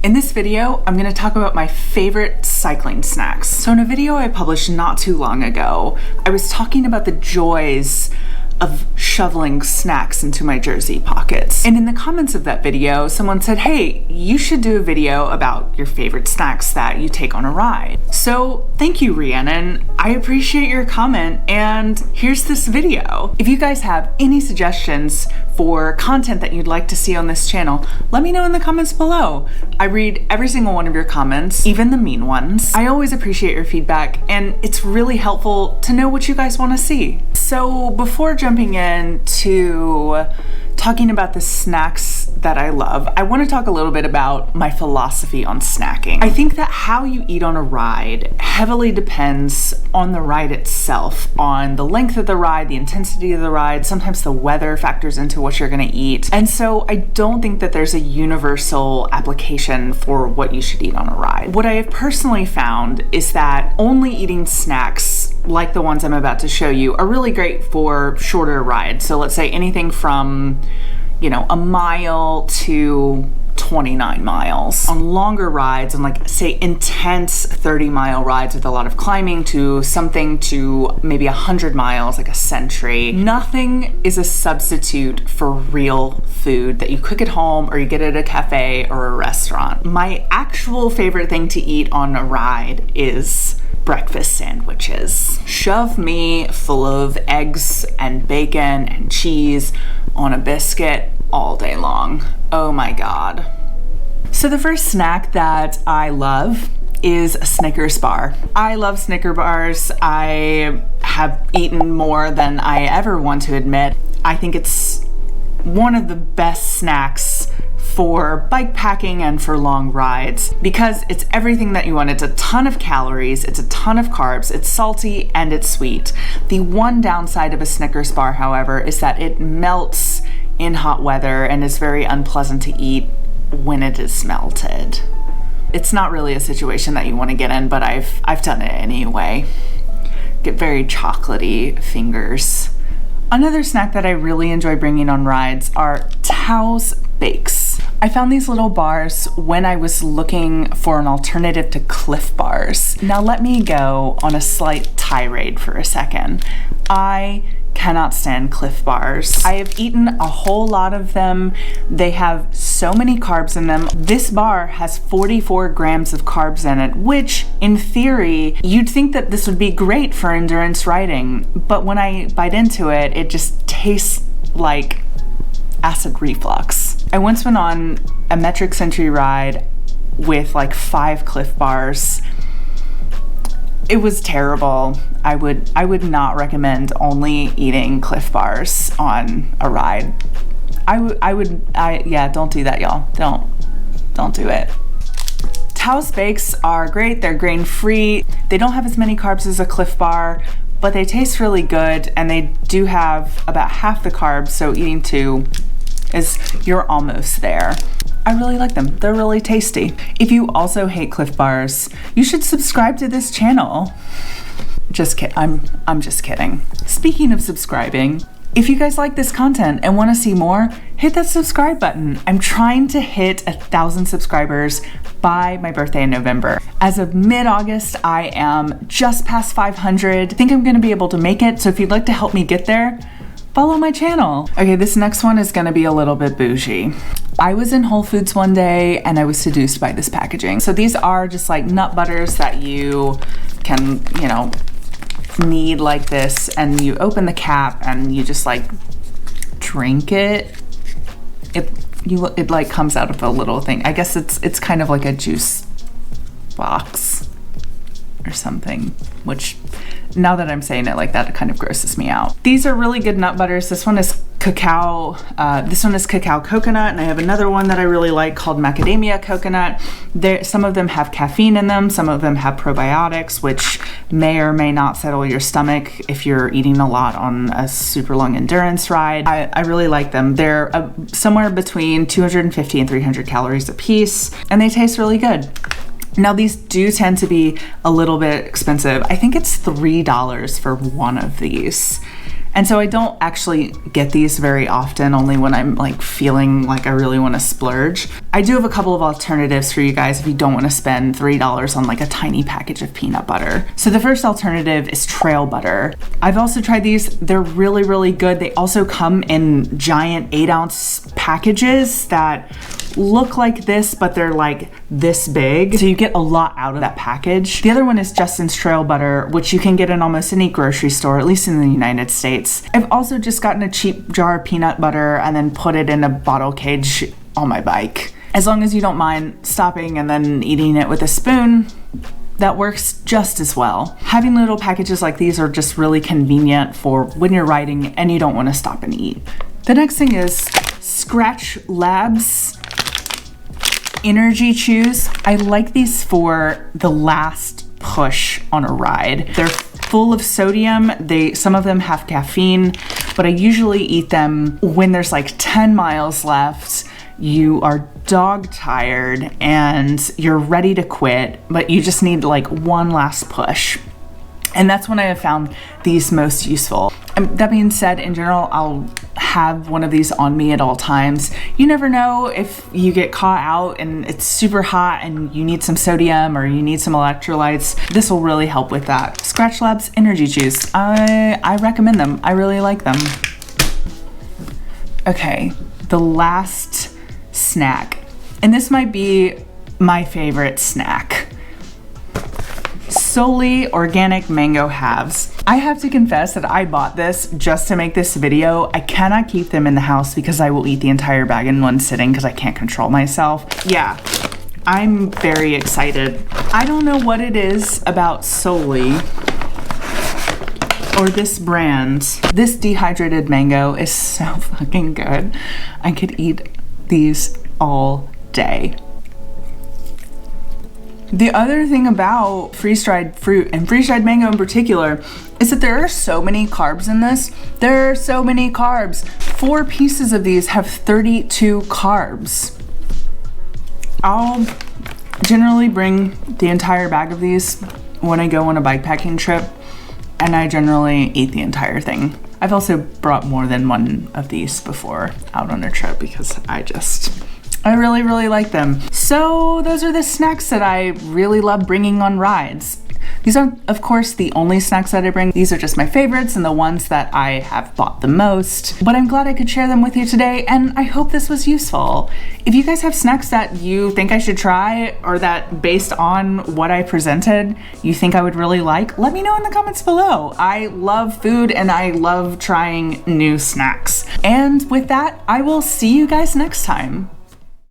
In this video, I'm going to talk about my favorite cycling snacks. So in a video I published not too long ago, I was talking about the joys of shoveling snacks into my jersey pockets. And in the comments of that video, someone said, hey, you should do a video about your favorite snacks that you take on a ride. So thank you, Rhiannon. I appreciate your comment, and here's this video. If you guys have any suggestions for content that you'd like to see on this channel, let me know in the comments below. I read every single one of your comments, even the mean ones. I always appreciate your feedback, and it's really helpful to know what you guys want to see. So before jumping into talking about the snacks that I love, I want to talk a little bit about my philosophy on snacking. I think that how you eat on a ride heavily depends on the ride itself, on the length of the ride, the intensity of the ride. Sometimes the weather factors into what you're going to eat. And so I don't think that there's a universal application for what you should eat on a ride. What I have personally found is that only eating snacks like the ones I'm about to show you are really great for shorter rides. So let's say anything from, a mile to 29 miles. On longer rides, on like say intense 30-mile rides with a lot of climbing, to something to maybe 100 miles, like a century. Nothing is a substitute for real food that you cook at home or you get at a cafe or a restaurant. My actual favorite thing to eat on a ride is breakfast sandwiches. Shove me full of eggs and bacon and cheese on a biscuit all day long. Oh my God. So the first snack that I love is a Snickers bar. I love Snicker bars. I have eaten more than I ever want to admit. I think it's one of the best snacks for bike packing and for long rides because it's everything that you want. It's a ton of calories, it's a ton of carbs, it's salty, and it's sweet. The one downside of a Snickers bar, however, is that it melts in hot weather and is very unpleasant to eat when it is melted. It's not really a situation that you want to get in, but I've done it anyway. Get very chocolatey fingers. Another snack that I really enjoy bringing on rides are Tao's Bakes. I found these little bars when I was looking for an alternative to Cliff Bars. Now let me go on a slight tirade for a second. I cannot stand Cliff Bars. I have eaten a whole lot of them. They have so many carbs in them. This bar has 44 grams of carbs in it, which in theory, you'd think that this would be great for endurance riding. But when I bite into it, it just tastes like acid reflux. I once went on a metric century ride with like 5 Cliff Bars. It was terrible. I would not recommend only eating Cliff Bars on a ride. Yeah, don't do that, y'all. Don't do it. Tao's Bakes are great. They're grain-free. They don't have as many carbs as a Cliff Bar, but they taste really good, and they do have about half the carbs, so eating 2 is you're almost there. I really like them. They're really tasty. If you also hate Cliff Bars, you should subscribe to this channel. Just kidding. I'm just kidding. Speaking of subscribing, if you guys like this content and want to see more, hit that subscribe button. I'm trying to hit 1,000 subscribers by my birthday in November. As of mid-August, I am just past 500. I think I'm gonna be able to make it, so if you'd like to help me get there, follow my channel. Okay, this next one is gonna be a little bit bougie. I was in Whole Foods one day and I was seduced by this packaging. So these are just like nut butters that you can, knead like this, and you open the cap and you just like drink it. It like comes out of a little thing. I guess it's kind of like a juice box or something, which now that I'm saying it like that, it kind of grosses me out. These are really good nut butters. This one is cacao. This one is cacao coconut, and I have another one that I really like called macadamia coconut. Some of them have caffeine in them. Some of them have probiotics, which may or may not settle your stomach if you're eating a lot on a super long endurance ride. I really like them. They're somewhere between 250 and 300 calories a piece, and they taste really good. Now these do tend to be a little bit expensive. I think it's $3 for one of these. And so I don't actually get these very often, only when I'm like feeling like I really want to splurge. I do have a couple of alternatives for you guys if you don't want to spend $3 on like a tiny package of peanut butter. So the first alternative is trail butter. I've also tried these. They're really, really good. They also come in giant 8-ounce packages that look like this, but they're like this big. So you get a lot out of that package. The other one is Justin's Trail Butter, which you can get in almost any grocery store, at least in the United States. I've also just gotten a cheap jar of peanut butter and then put it in a bottle cage on my bike. As long as you don't mind stopping and then eating it with a spoon, that works just as well. Having little packages like these are just really convenient for when you're riding and you don't want to stop and eat. The next thing is Scratch Labs Energy Chews. I like these for the last push on a ride. They're full of sodium. Some of them have caffeine, but I usually eat them when there's like 10 miles left. You are dog tired and you're ready to quit, but you just need like one last push. And that's when I have found these most useful. That being said, in general, I'll have one of these on me at all times. You never know if you get caught out and it's super hot and you need some sodium or you need some electrolytes. This will really help with that. Scratch Labs Energy Juice. I recommend them. I really like them. Okay, the last snack. And this might be my favorite snack. Solely organic mango halves. I have to confess that I bought this just to make this video. I cannot keep them in the house because I will eat the entire bag in one sitting because I can't control myself. Yeah, I'm very excited. I don't know what it is about Solely or this brand. This dehydrated mango is so fucking good. I could eat these all day. The other thing about freeze-dried fruit and freeze-dried mango in particular is that there are so many carbs in this. There are so many carbs. 4 pieces of these have 32 carbs. I'll generally bring the entire bag of these when I go on a bikepacking trip, and I generally eat the entire thing. I've also brought more than one of these before out on a trip because I really, really like them. So those are the snacks that I really love bringing on rides. These aren't, of course, the only snacks that I bring. These are just my favorites and the ones that I have bought the most. But I'm glad I could share them with you today, and I hope this was useful. If you guys have snacks that you think I should try, or that based on what I presented, you think I would really like, let me know in the comments below. I love food and I love trying new snacks. And with that, I will see you guys next time.